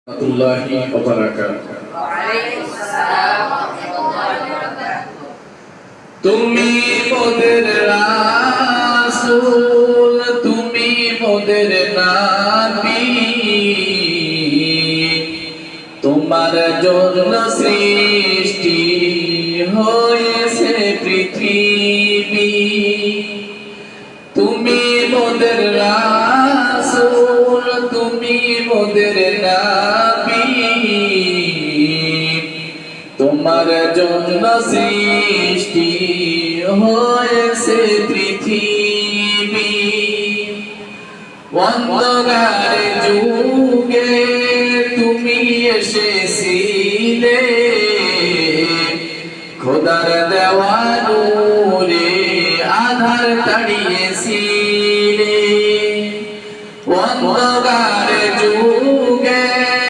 রাহমাতুল্লাহি ওয়া বারাকাতুহু। তুমি মোদের রাসূল, তুমি মোদের নবী, তোমার জন্য সৃষ্টি হয়েছে পৃথিবী। তুমি মোদের রাসূল, তুমি মোদের নবী, তোমার জন্য সৃষ্টি হয়েছে পৃথিবী। অন্ধকার যুগে তুমি এসেছিলে, খোদার দেওয়া নূরে আধার তাড়িয়েছিলে।